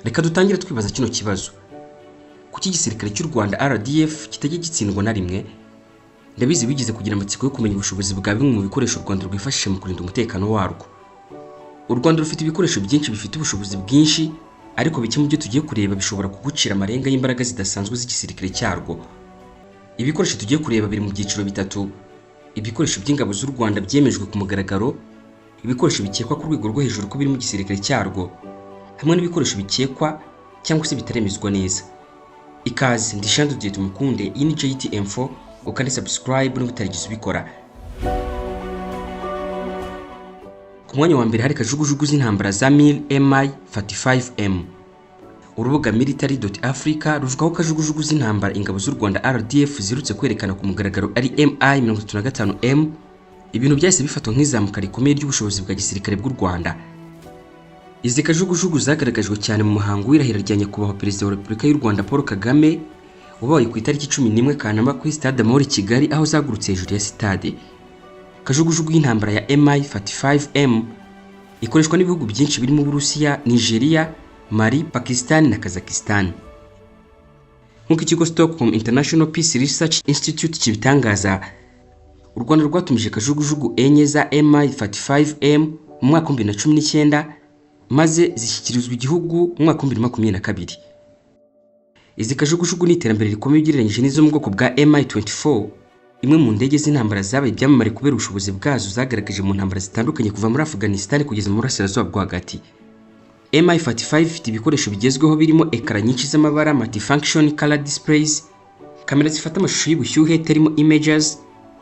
Reka dutangire twibaza kino kibazo. Kuki igisirikare cy'u Rwanda RDF kitajya gitsindwa na rimwe? Ndabizi bigize kugira amatsiko yo kumenya ubushobozi bwa bimwe mu bikoresho u Rwanda rwifashisha mu kurinda umutekano warwo. U Rwanda rufite ibikoresho byinshi bifite ubushobozi bwinshi, ariko bike mu byo tugiye kureba bishobora kugucira amarenga y'imbaraga zidasanzwe z'igisirikare cyarwo. Ibikoresho tugiye kureba biri mu byiciro bitatu: ibikoresho by'ingabo z'u Rwanda byemejwe ku mugaragaro, ibikoresho bikekwa ku rwego rwo hejuru ko biri mu gisirikare cyarwo, hamwe n'ibikoresho bikekwa cyangwa se bitaremezwa neza. Ikaze ndi Shandu Dieu Tumukunde, iyi ni JTM4, ukande subscribe niba utarigize ubikora. Ku mwanya wa mbere hari kajugujugu z'intambara za MiL-Mi-45M. Urubuga military.africa ruvuga ko kajugujugu z'intambara ingabo z'u Rwanda RDF zirutse kwerekana ku mugaragaro ari Mi-35M, ibintu byahise bifatwa nk'izamuka rikomeye ry'ubushobozi bwa gisirikare bw'u Rwanda. Izi kajugujugu zagaragajwe cyane mu muhango w'irahira rya nyakubahwa Perezida wa Repubulika y'u Rwanda Paul Kagame wabaye ku itariki 11 Kanama kuri Stade Amahoro Kigali, aho zagurutse hejuru ya stade. Kajugujugu y'intambara ya Mi-35M ikoreshwa n'ibihugu byinshi birimo Burusiya, Nigeria, Mali, Pakistan na Kazakhstan. Nk'uko ikigo Stockholm International Peace Research Institute kibitangaza, u Rwanda rwatumije kajugujugu enye za Mi-35M mu mwaka wa 2019 maze zishyikirizwa igihugu mu mwaka wa 2022. Izi kajugujugu ni iterambere rikomeye ugereranyije n'izo mu bwoko bwa Mi-24, imwe mu ndege z'intambara zabaye ibyamamare kubera ubushobozi bwazo zagaragaje mu ntambara zitandukanye kuva muri Afghanistan kugeza mu burasirazuba bwo hagati. Mi-45 ifite ibikoresho bigezweho birimo ekara nyinshi z'amabara, multifunction color displays, kamera zifata amashusho y'ubushyuhe thermal imagers,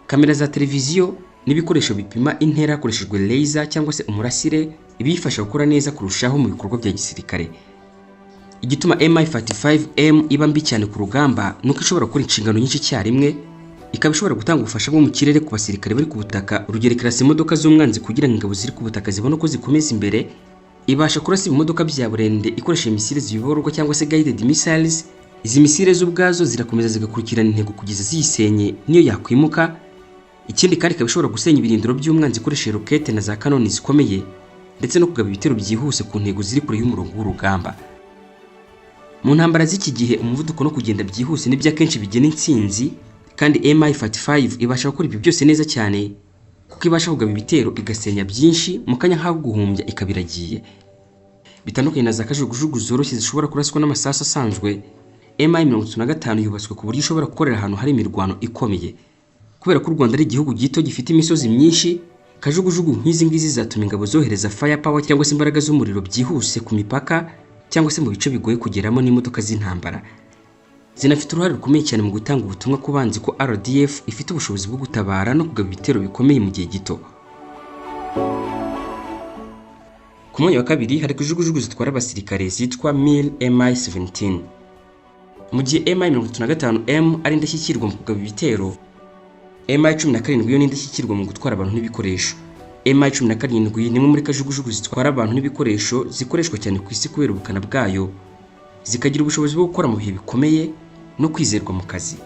kamera za televiziyo n'ibikoresho bipima intera hakoreshejwe laser cyangwa se umurasire, ibifasha gukora neza kurushaho mu bikorwa bya gisirikare. Igituma Mi-45M iba mbi cyane ku rugamba nuko ishobora gukora inshingano nyinshi cyarimwe, ikaba ishobora gutanga ubufasha bwo mu kirere ku basirikare bari ku butaka, urugero kirasa imodoka z'umwanzi kugira ngo ingabo ziri ku butaka zibone uko zikomeza imbere, ibasha kurasa ibimodoka bya burende ikoresheje misile ziyoborwa cyangwa se guided missiles. Izi misile z'ubwazo zirakomeza zigakurikirana intego kugeza ziyisenye niyo yakwimuka. Ikindi kandi ikaba ishobora gusenya ibirindiro by'umwanzi ikoresheje rokete na za kanoni zikomeye, ndetse no kugaba ibitero byihuse ku ntego ziri kure y'umurongo w'urugamba. Mu ntambara z'iki gihe umuvuduko no kugenda byihuse nibyo akenshi bigena intsinzi, kandi Mi-45 ibasha gukora ibyo byose neza cyane kuko ibasha kugaba ibitero igasenya byinshi mu kanya nk'ako guhumbya ikabiragiye. Bitandukanye na za kajugujugu zoroshye zishobora kuraswa n'amasasu asanzwe, Mi-35 yubatswe ku buryo ishobora gukorera ahantu hari imirwano ikomeye. Kubera ko u Rwanda ari igihugu gito gifite imisozi myinshi, kajugujugu nk'izi ngizi zatuma ingabo zohereza firepower cyangwa se imbaraga z'umuriro byihuse ku mipaka cyangwa se mu bice bigoye kugeramo n'imodoka z'intambara. Zinafite uruhare rukomeye cyane mu gutanga ubutumwa ku banzi ko RDF ifite ubushobozi bwo gutabara no kugaba ibitero bikomeye mu gihe gito. Ku mwanya wa kabiri hari kajugujugu zitwara abasirikare zitwa MiL-Mi-17. Mu gihe Mi-35M ari indashyikirwa mu kugaba ibitero, Mi-17 yo ni indashyikirwa mu gutwara abantu n'ibikoresho. Mi-17 ni imwe muri kajugujugu zitwara abantu n'ibikoresho zikoreshwa cyane ku isi kubera ubukana bwayo, zikagira ubushobozi bwo gukora mu bihe bikomeye no kwizerwa mu kazi.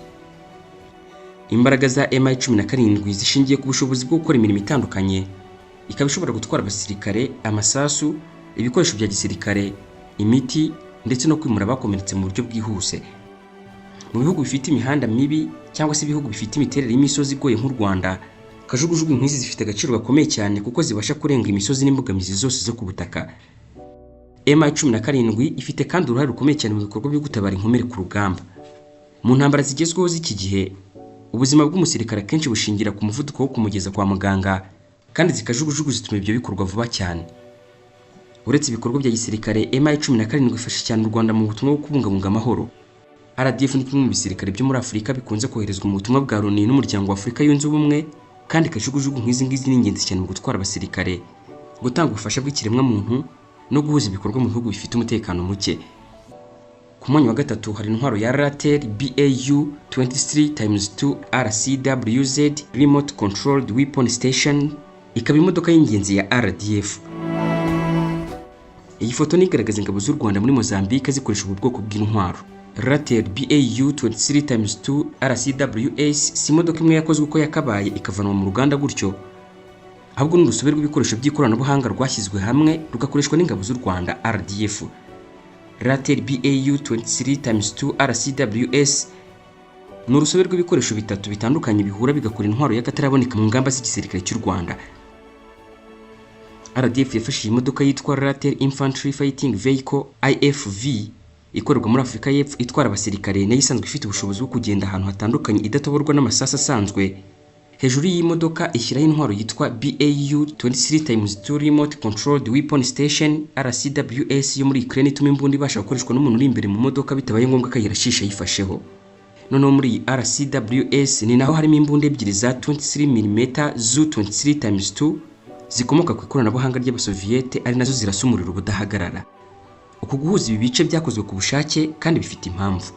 Imbaraga za Mi-17 zishingiye ku bushobozi bwo gukora imirimo itandukanye, ikaba ishobora gutwara abasirikare, amasasu, ibikoresho bya gisirikare, imiti ndetse no kwimura abakomeretse mu buryo bwihuse. Mu bihugu bifite imihanda mibi cyangwa se ibihugu bifite imiterere y'imisozi igoye nk'u Rwanda, kajugujugu nk'izi zifite agaciro gakomeye cyane kuko zibasha kurenga imisozi n'imbogamizi zose zo ku butaka. Mi-17 ifite kandi uruhare rukomeye cyane mu bikorwa byo gutabara inkomere ku rugamba. Mu ntambara zigezweho z'iki gihe, ubuzima bw'umusirikare akenshi bushingira ku muvuduko wo kumugeza kwa muganga, kandi zikajugujugu zituma ibyo bikorwa vuba cyane. Uretse ibikorwa bya gisirikare, Mi-17 ifasha cyane u Rwanda mu butumwa bwo kubungabunga amahoro. RDF ni kimwe mu bisirikare byo muri Afurika bikunze koherezwa mu butumwa bwa Loni n'umuryango wa Afurika yunze ubumwe, kandi kajugujugu nk'izi ngizi ni ingenzi cyane mu gutwara abasirikare, gutanga ubufasha bw'ikiremwa muntu no guhuza ibikorwa mu bihugu bifite umutekano muke. Ku mwanya wa gatatu hari intwaro ya Ratel BAU-23x2 RCWZ Remote Controlled Weapon Station, ikaba imodoka y'ingenzi ya RDF. Iyi foto ni igaragaza ingabo z'u Rwanda muri Mozambique zikoresha ubu bwoko bw'intwaro. Ratel BAU-23x2 RCWS si imodoka imwe yakozwe uko yakabaye ikavanwa mu ruganda gutyo, ahubwo n'urusobe rw'ibikoresho by'ikoranabuhanga rwashyizwe hamwe rugakoreshwa n'ingabo z'u Rwanda RDF. Ratel BAU 23x2 RCWS ni urusobe rw'ibikoresho bitatu bitandukanye bihura bigakora intwaro y'akataraboneka mu ngamba z'igisirikare cy'u Rwanda. RDF yafashije imodoka yitwa Ratel Infantry Fighting Vehicle IFV ikorerwa muri Afurika y'Epfo itwara abasirikare nayo isanzwe ifite ubushobozi bwo kugenda ahantu hatandukanye idatoborwa n'amasasa asanzwe. Hejuru y'iyi modoka ishyiraho intwaro yitwa BAU 23x2 Remote Controlled Weapon Station RCWS yo muri Ukraine ituma imbunda ibasha gukoreshwa n'umuntu uri imbere mu modoka bitabaye ngombwa ko ayirashisha yifasheho. Noneho muri iyi RCWS ni naho harimo imbunda ebyiri za 23mm Zu 23x2 zikomoka ku ikoranabuhanga ry'Abasoviyete ari nazo zirasa umuriro ubudahagarara. Uku guhuza ibi bice byakozwe ku bushake kandi bifite impamvu.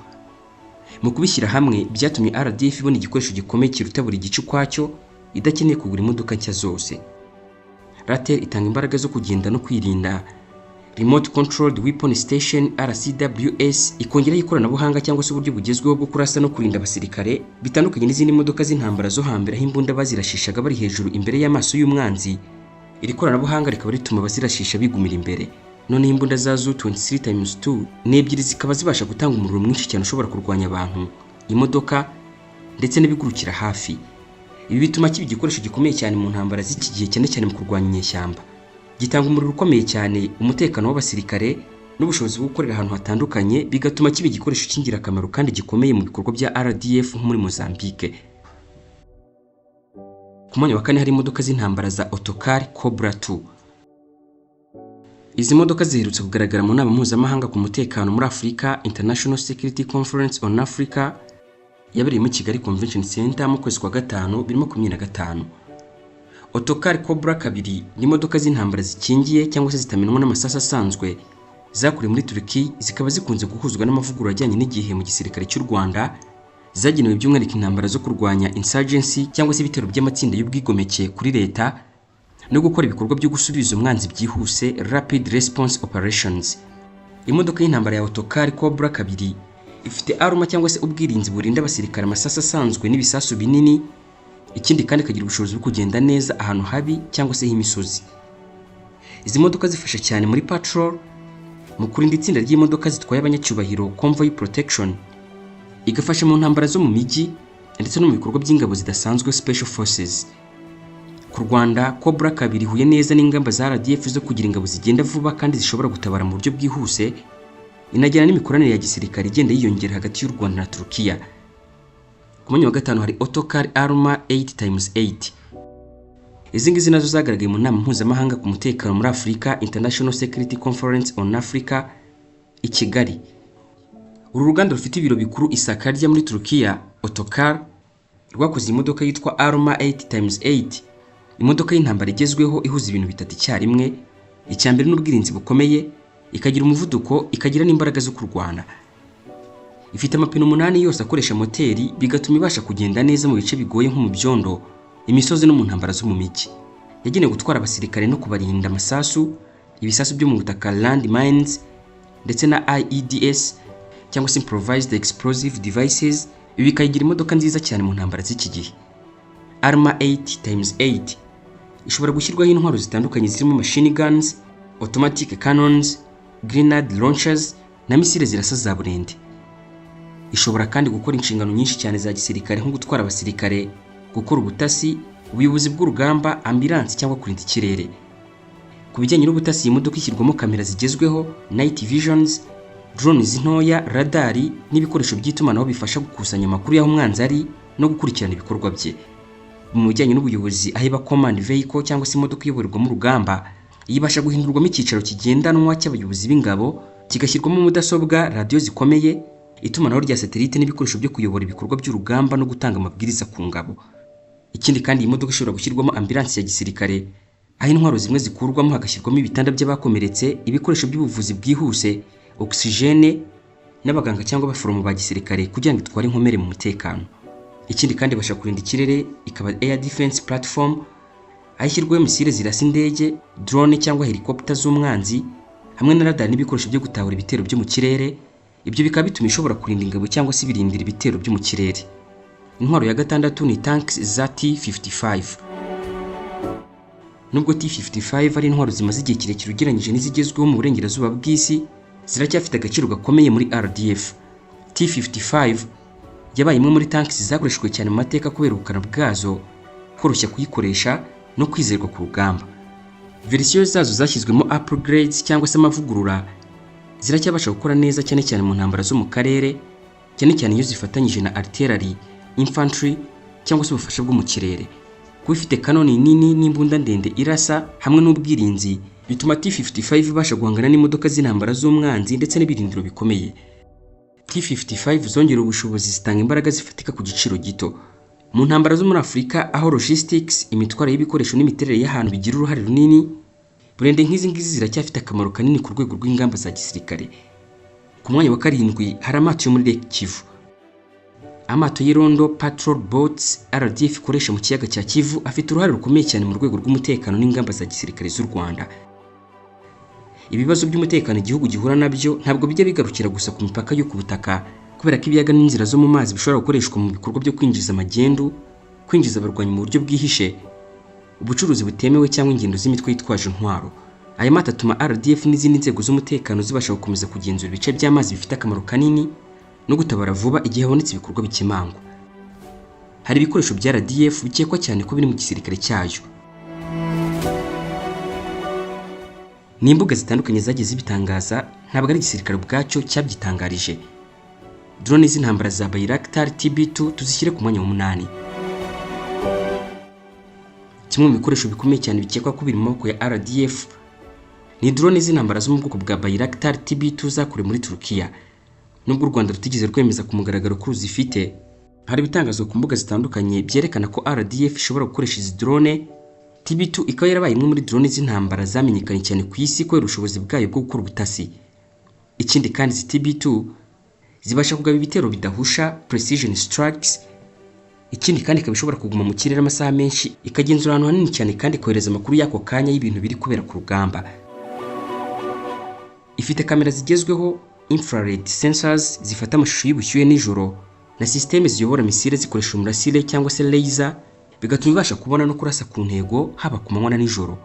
Mu kubishyira hamwe byatumye RDF ibona igikoresho gikomeye kiruta buri gice ukwacyo idakeneye kugura imodoka nshya zose. Ratel itanga imbaraga zo kugenda no kwirinda. Remote Controlled Weapon Station RCWS ikongeraho ikoranabuhanga cyangwa se uburyo bugezweho bwo kurasa no kurinda abasirikare bitandukanye n'izindi modoka z'intambara zo hambere aho imbunda bazirashishaga bari hejuru imbere y'amaso y'umwanzi. Iri koranabuhanga rikaba rituma abazirashisha bigumira imbere. None imbunda za Zu 23x2 ni ebyiri zikaba zibasha gutanga umuriro mwinshi cyane ushobora kurwanya abantu, imodoka ndetse n'ibigurukira hafi. Ibi bituma kiba igikoresho gikomeye cyane mu ntambara z'iki gihe cyane cyane mu kurwanya inyeshyamba. Gitanga umuriro ukomeye cyane, umutekano w'abasirikare n'ubushobozi bwo gukorera ahantu hatandukanye bigatuma kiba igikoresho cy'ingirakamaro kandi gikomeye mu bikorwa bya RDF nko muri Mozambique. Ku mwanya wa kane hari imodoka z'intambara za Otokar Cobra 2. Izi modoka ziherutse kugaragara mu nama mpuzamahanga ku mutekano muri Afurika International Security Conference on Africa yabereye mu Kigali Convention Center mu kwezi kwa gatanu 2025. Otokar Cobra 2 ni imodoka z'intambara zikingiye cyangwa se zitamenwa n'amasasa asanzwe zakuriye muri Turkiya, zikaba zikunze guhuzwa n'amavugurura ajyanye n'igihe mu gisirikare cy'u Rwanda, zagenewe by'umwihariko intambara zo kurwanya insurgency cyangwa se ibitero by'amatsinda y'ubwigomeke kuri leta no gukora ibikorwa byo gusubiza umwanzi byihuse rapid response operations. Imodoka y'intambara ya Otokar Cobra 2 ifite aruma cyangwa se ubwirinzi burinda abasirikare amasasa asanzwe n'ibisasu binini, ikindi kandi kagira ubushobozi bwo kugenda neza ahantu habi cyangwa se h'imisozi. Izi modoka zifasha cyane muri patrol, mu kurinda itsinda ry'imodoka zitwaye abanyacyubahiro convoy protection, igafasha mu ntambara zo mu mijyi ndetse no mu bikorwa by'ingabo zidasanzwe special forces. Ku Rwanda Cobra 2 ihuye neza n'ingamba za RDF zo kugira ingabo zigenda vuba kandi zishobora gutabara mu buryo bwihuse, inajyana n'imikoranire ya gisirikare igenda yiyongera hagati y'u Rwanda na Turkiya. Ku mwanya wa gatanu hari Otokar Arma 8x8. Izi ngizi nazo zagaragaye mu nama mpuzamahanga ku mutekano muri Afurika International Security Conference on Africa i Kigali. Uru ruganda rufite ibiro bikuru i Sakarya muri Turkiya. Otokar rwakoze imodoka yitwa Arma 8x8, imodoka y'intambara igezweho ihuza ibintu bitatu icyarimwe. Icyambere n'ubwirinzi bukomeye, ikagira umuvuduko, ikagira n'imbaraga zo kurwana. Ifite amapine 8 yose akoresha moteri bigatuma ibasha kugenda neza mu bice bigoye nko mu byondo, imisozi no mu ntambara zo mu mijyi. Yagenewe gutwara abasirikare no kubarinda amasasu, ibisasu byo mu butaka land mines ndetse na IEDs cyangwa se improvised explosive devices. Ibi bikayigira imodoka nziza cyane mu ntambara z'iki gihe. Arma 8x8 ishobora gushyirwaho intwaro zitandukanye zirimo machine guns, automatic cannons, grenade launchers na misile zirasa za burende. Ishobora kandi gukora inshingano nyinshi cyane za gisirikare nko gutwara abasirikare, gukora ubutasi, ubuyobozi bw'urugamba, ambulance cyangwa kurinda ikirere. Ku bijyanye n'ubutasi, iyi modoka ishyirwamo kamera zigezweho, night visions, drones ntoya, radari n'ibikoresho by'itumanaho bifasha gukusanya amakuru y'aho umwanzi ari no gukurikirana ibikorwa bye. Mu bijyanye n'ubuyobozi, aho iba command vehicle cyangwa se imodoka iyoborerwa mu rugamba, yibasha guhindurwamo icyicaro kigendanwa cy'abayobozi b'ingabo, kigashyirwamo mudasobwa, radio zikomeye, itumanaho rya satellite n'ibikoresho byo kuyobora ibikorwa by'urugamba no gutanga amabwiriza ku ngabo. Ikindi kandi iyi modoka ishobora gushyirwamo ambulance ya gisirikare, aho intwaro zimwe zikurwamo hagashyirwamo ibitanda by'abakomeretse, ibikoresho by'ubuvuzi bwihuse, oxygene n'abaganga cyangwa abaforomo ba gisirikare kugira ngo itware inkomere mu mutekano. Ikindi kandi basha kurinda ikirere, ikaba air defense platform, ayishyirwaho misile zirasa indege, drone cyangwa helicopter z'umwanzi, hamwe na radar n'ibikoresho byo gutahura ibitero byo mu kirere. Ibyo bikaba bituma ishobora kurinda ingabo cyangwa se birindira ibitero byo mu kirere. Intwaro ya gatandatu ni tanks za T55. Nubwo T55 ari intwaro zimaze igihe kirekire ugereranyije n'izigezweho mu burengerazuba bw'isi, ziracyafite agaciro gakomeye muri RDF. T55 yabaye imwe muri tanks zakoreshejwe cyane mu mateka kubera ubukana bwazo, koroshya kuyikoresha no kwizerwa ku rugamba. Verisiyo zazo zashyizwemo upgrades cyangwa se amavugurura ziracyabasha gukora neza cyane cyane mu ntambara zo mu karere, cyane cyane iyo zifatanyije na artillery, infantry cyangwa se ubufasha bwo mu kirere. Kuba ifite kanoni nini n'imbunda ndende irasa hamwe n'ubwirinzi bituma T55 ibasha guhangana n'imodoka z'intambara z'umwanzi ndetse n'ibirindiro bikomeye. T55 zongera ubushobozi zitanga imbaraga zifatika ku giciro gito. Mu ntambara zo muri Afurika aho logistics, imitwaro y'ibikoresho n'imiterere y'ahantu bigira uruhare runini, burende nk'izi ngizi ziracyafite akamaro kanini ku rwego rw'ingamba za gisirikare. Ku mwanya wa 7 hari amato yo muri Lake Kivu. Amato y'irondo patrol boats RDF ikoresha mu kiyaga cya Kivu afite uruhare rukomeye cyane mu rwego rw'umutekano n'ingamba za gisirikare z'u Rwanda. Ibibazo by'umutekano igihugu gihura nabyo ntabwo bijya bigarukira gusa ku mipaka yo ku butaka, kubera ko ibiyaga n'inzira zo mu mazi bishobora gukoreshwa mu bikorwa byo kwinjiza amagendu, kwinjiza abarwanyi mu buryo bwihishe, ubucuruzi butemewe cyangwa ingendo z'imitwe yitwaje intwaro. Aya mato atuma RDF n'izindi nzego z'umutekano zibasha gukomeza kugenzura ibice by'amazi bifite akamaro kanini no gutabara vuba igihe habonetse ibikorwa bikemangwa. Hari ibikoresho bya RDF bikekwa cyane ko biri mu gisirikare cyayo. N'imbuga zitandukanye zagiye zibitangaza, ntabwo ari igisirikare ubwacyo cyabyitangarije. Drone z'intambara za Bayraktar TB2 tuzishyire ku mwanya wa 8. Kimwe mu bikoresho bikomeye cyane bikekwa ko biri mu maboko ya RDF ni drone z'intambara zo mu bwoko bwa Bayraktar TB2 zakorewe muri Turukiya. Nubwo u Rwanda rutigeze rwemeza ku mugaragaro ko ruzifite, hari ibitangazo ku mbuga zitandukanye byerekana ko RDF ishobora gukoresha izi drone. TB2 ikaba yarabaye imwe muri drone z'intambara zamenyekanye cyane ku isi kubera ubushobozi bwayo bwo gukora ubutasi. Ikindi kandi izi TB2 zibasha kugaba ibitero bidahusha precision strikes. Ikindi kandi ikaba ishobora kuguma mu kirere amasaha menshi, ikagenzura ahantu hanini cyane kandi kohereza amakuru y'ako kanya y'ibintu biri kubera ku rugamba. Ifite kamera zigezweho, infrared sensors zifata amashusho y'ubushyuhe nijoro, na systeme ziyobora misile zikoresha umurasire cyangwa se laser, bigatuma ibasha kubona no kurasa ku ntego haba ku manywa na nijoro.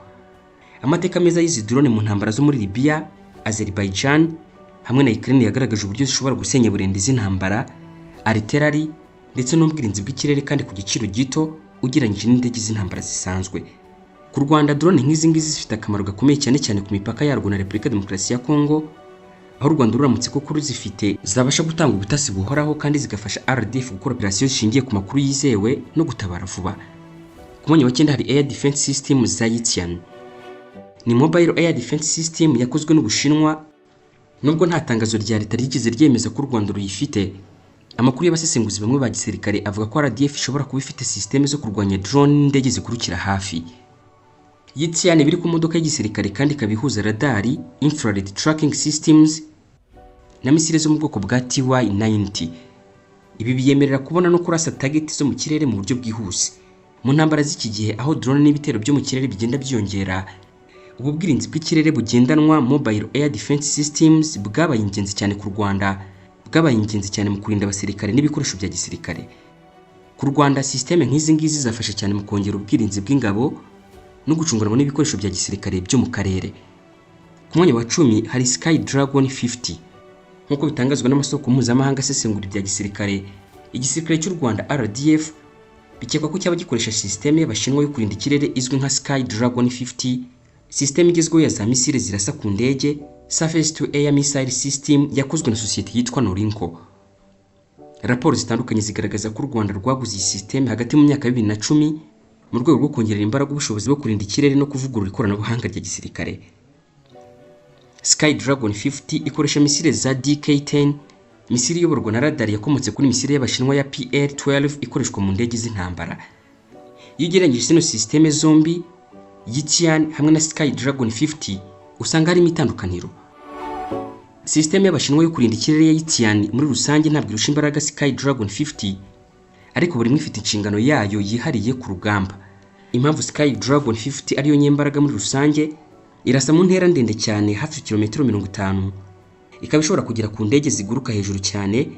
Amateka meza y'izi drone mu ntambara zo muri Libya, Azerbaijan hamwe na Ukraine yagaragaje uburyo zishobora gusenya burende z'intambara, artillery ndetse n'ubwirinzi bw'ikirere kandi ku giciro gito ugereranyije n'indege z'intambara zisanzwe. Ku Rwanda drone nk'izi ngizi zifite akamaro gakomeye cyane cyane ku mipaka yarwo na Repubulika Demokarasi ya Kongo, aho u Rwanda ruramutse koko ruzifite zabasha gutanga ubutasi buhoraho kandi zigafasha RDF gukora operasiyo zishingiye ku makuru yizewe no gutabara vuba. Ku mwanya wa 9 hari Air Defense System za Yitian. Ni mobile air defense system yakozwe n'Ubushinwa. Nubwo nta tangazo rya leta ryigeze ryemeza ko u Rwanda ruyifite, amakuru y'abasesenguzi bamwe ba gisirikare avuga ko RDF ishobora kuba ifite systeme zo kurwanya drone n'indege zikurukira hafi. Yitian biri ku modoka y'igisirikare kandi kabihuza radari, infrared tracking systems na misile zo mu bwoko bwa TY90. Ibi biyemerera kubona no kurasa target zo mu kirere mu buryo bwihuse. Mu ntambara z'iki gihe aho drone n'ibitero byo mu kirere bigenda byongera, ubu bwirinzi bw'ikirere bugendanwa mobile air defense systems bwabaye ingenzi cyane ku Rwanda, bwabaye ingenzi cyane mu kurinda abasirikare n'ibikoresho bya gisirikare. Ku Rwanda systeme nk'izi ngizi zafasha cyane mu kongera ubwirinzi bw'ingabo no gucunguramo n'ibikoresho bya gisirikare byo mu karere. Ku mwanya wa 10 hari Sky Dragon 50. Nkuko bitangazwa n'amasoko mpuzamahanga asesengura ibya gisirikare, igisirikare cy'u Rwanda RDF bikekwa ko cyaba gikoresha systeme y'Abashinwa yo kurinda ikirere izwi nka Sky Dragon 50. Systeme igezweho ya za misile zirasa ku ndege, surface to air missile system yakozwe na societe yitwa Norinco. Raporo zitandukanye zigaragaza ko u Rwanda rwaguze iyi systeme hagati mu myaka ya 2010 mu rwego rwo kongerera imbaraga ubushobozi bwo kurinda ikirere no kuvugurura ikoranabuhanga rya gisirikare. Sky Dragon 50 ikoresha misile za DK10, misile iyoborwa na radar yakomotse kuri misile y'Abashinwa ya PL-12 ikoreshwa mu ndege z'intambara. Iyo ugereranyije zino systeme zombi, Yitian hamwe na Sky Dragon 50, usanga harimo itandukaniro. Systeme y'Abashinwa yo kurinda ikirere ya Yitian muri rusange ntabwo irusha imbaraga Sky Dragon 50, ariko buri imwe ifite inshingano yayo yihariye ku rugamba. Impamvu Sky Dragon 50 ariyo nyembaraga muri rusange, irasa mu ntera ndende cyane hafi kilometero 50, ikaba ishobora kugera ku ndege ziguruka hejuru cyane,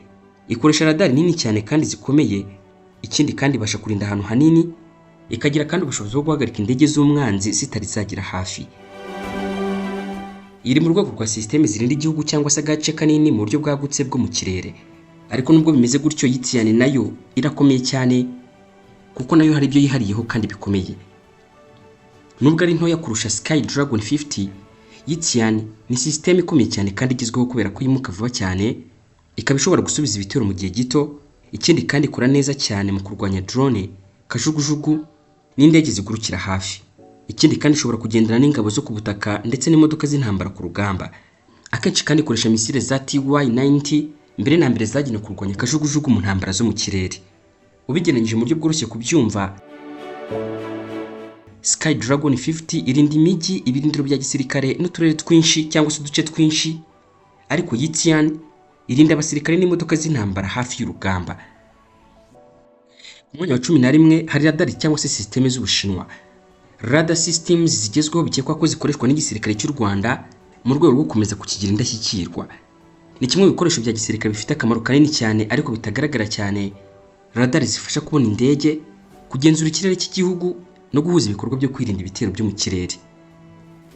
ikoresha radar nini cyane kandi zikomeye. Ikindi kandi ibasha kurinda ahantu hanini, ikagira kandi ubushobozi bwo guhagarika indege z'umwanzi zitari zagira hafi. Iri mu rwego rwa systeme zirinda igihugu cyangwa se agace kanini mu buryo bwagutse bwo mu kirere. Ariko nubwo bimeze gutyo, Yitian nayo irakomeye cyane kuko nayo hari ibyo yihariyeho kandi bikomeye. Nubwo ari ntoya kurusha Sky Dragon 50, Yitian ni systeme ikomeye cyane kandi igezweho kubera ko yimuka vuba cyane, ikaba ishobora gusubiza ibitero mu gihe gito. Ikindi kandi ikora neza cyane mu kurwanya drone, kajugujugu n'indege zigurukira hafi. Ikindi kandi ishobora kugendana n'ingabo zo ku butaka ndetse n'imodoka z'intambara ku rugamba. Akenshi kandi ikoresha misile za TY-90 mbere na mbere zagenewe kurwanya kajugujugu mu ntambara zo mu kirere. Ubigereranyije mu buryo bworoshye kubyumva, Sky Dragon 50 irinda imijyi, ibirindiro bya gisirikare n'uturere twinshi cyangwa se uduce twinshi, ariko Yitian irinda abasirikare n'imodoka z'intambara hafi y'urugamba. Ku mwanya wa 11 hari radar cyangwa se systeme z'Ubushinwa. Radar systems zigezweho bikekwa ko zikoreshwa n'igisirikare cy'u Rwanda mu rwego rwo gukomeza kukigira indashyikirwa. Ni kimwe mu bikoresho bya gisirikare bifite akamaro kanini cyane ariko bitagaragara cyane. Radar zifasha kubona indege, kugenzura ikirere cy'igihugu no guhuza ibikorwa byo kwirinda ibitero byo mu kirere.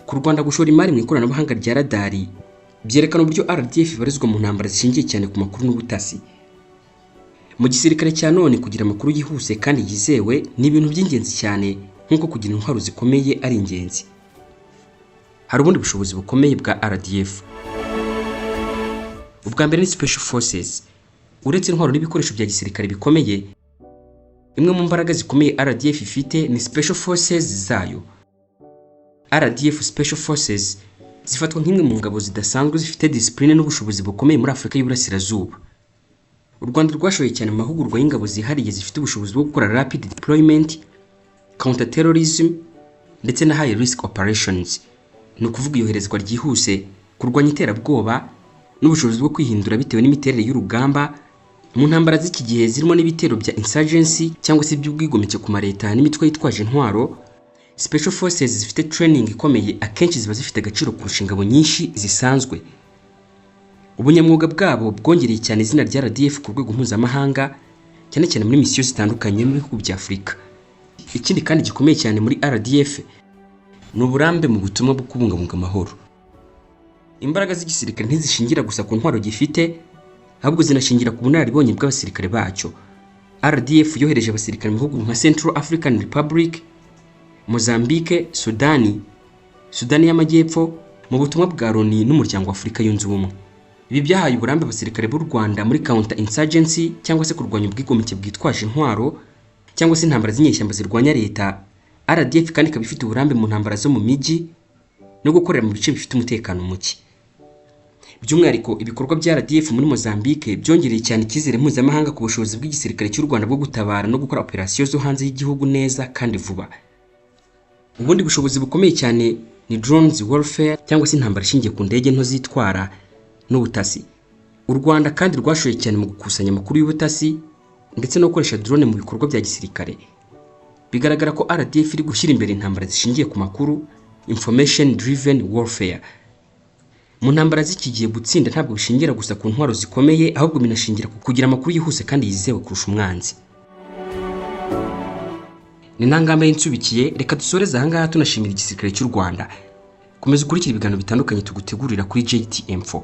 Ku Rwanda gushora imari mu ikoranabuhanga rya radari byerekana uburyo RDF ibarizwa mu ntambara zishingiye cyane ku makuru n'ubutasi. Mu gisirikare cya none kugira amakuru yihuse kandi yizewe ni ibintu by'ingenzi cyane, nk'uko kugira intwaro zikomeye ari ingenzi. Hari ubundi bushobozi bukomeye bwa RDF. Ubwa mbere ni Special Forces. Uretse intwaro n'ibikoresho bya gisirikare bikomeye, imwe mu mbaraga zikomeye RDF ifite ni Special Forces zayo. RDF Special Forces zifatwa nk'imwe mu ngabo zidasanzwe zifite discipline n'ubushobozi bukomeye muri Afurika y'Uburasirazuba. U Rwanda rwashoye cyane mu mahugurwa y'ingabo zihariye zifite ubushobozi bwo gukora rapid deployment, counter terrorism ndetse na high risk operations. Ni ukuvuga iyoherezwa ryihuse, kurwanya iterabwoba n'ubushobozi bwo kwihindura bitewe n'imiterere y'urugamba mu ntambara z'iki gihe zirimo n'ibitero bya insurgency cyangwa se by'ubwigomeke ku mareta n'imitwe yitwaje intwaro. Special Forces zifite training ikomeye akenshi ziba zifite agaciro kurusha ingabo nyinshi zisanzwe. Ubunyamwuga bwabo bwongereye cyane izina rya RDF ku rwego mpuzamahanga, cyane cyane muri misiyo zitandukanye mu bihugu bya Afurika. Ikindi kandi gikomeye cyane muri RDF ni uburambe mu butumwa bwo kubungabunga amahoro. Imbaraga z'igisirikare ntizishingira gusa ku ntwaro gifite, ahubwo zinashingira ku bunararibonye bw'abasirikare bacyo. RDF yohereje abasirikare mu bihugu nka Central African Republic, Mozambique, Sudani y'Amajyepfo mu butumwa bwa Loni n'umuryango wa Afurika yunze ubumwe. Ibi byahaye uburambe abasirikare b'u Rwanda muri counter insurgency cyangwa se kurwanya ubwigomeke bwitwaje intwaro cyangwa se intambara z'inyeshyamba zirwanya leta. RDF kandi ikaba ifite uburambe mu ntambara zo mu mijyi no gukorera mu bice bifite umutekano muke. By'umwihariko ibikorwa bya RDF muri Mozambique byongereye cyane icyizere mpuzamahanga ku bushobozi bw'igisirikare cy'u Rwanda bwo gutabara no gukora operasiyo zo hanze y'igihugu neza kandi vuba. Ubundi bushobozi bukomeye cyane ni drones warfare cyangwa se intambara ishingiye ku ndege nto zitwara n'ubutasi. U Rwanda kandi rwashoye cyane mu gukusanya amakuru y'ubutasi ndetse no gukoresha drone mu bikorwa bya gisirikare. Bigaragara ko RDF iri gushyira imbere intambara zishingiye ku makuru, information driven warfare. Mu ntambara z'iki gihe gutsinda ntabwo bishingira gusa ku ntwaro zikomeye, ahubwo binashingira ku kugira amakuru yihuse kandi yizewe kurusha umwanzi. Ni ntangambe y'insubikiye, reka dusoreze aha ngaha tunashimira igisirikare cy'u Rwanda. Komeza ukurikira ibiganiro bitandukanye tugutegurira kuri JTM4.